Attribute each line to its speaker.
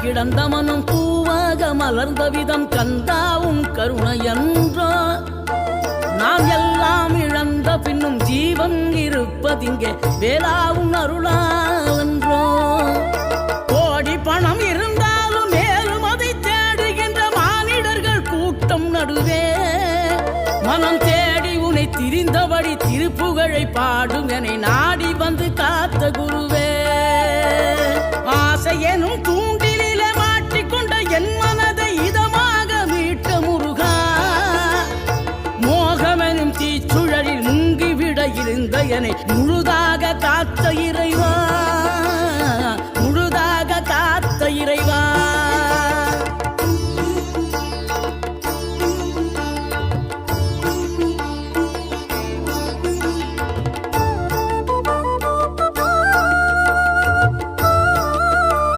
Speaker 1: கிடந்த மனம் பூவாக மலர்ந்த விதம் கந்தாவும் கருணையன்றோ நாம் எல்லாம் இழந்த பின்னும் ஜீவன் இருப்பதிங்கே வேளாவும் அருளாவென்றோ கோடி பணம் இருந்தாலும் மேலும் அதை தேடுகின்ற மானிடர்கள் கூட்டம் நடுவே மனம் தேடி உன்னை திரிந்தபடி திருப்புகழை பாடும் என நாடி வந்து காத்த குருவே ஆசை எனும் தூண்டிலே மாட்டிக்கொண்ட என் மனதை இதமாக மீட்ட முருகா மோகமெனும் தீச்சுழலில் முங்கிவிட இருந்த என்னை முழுதாக காத்த இறைவா முழுதாக காத்த இறைவா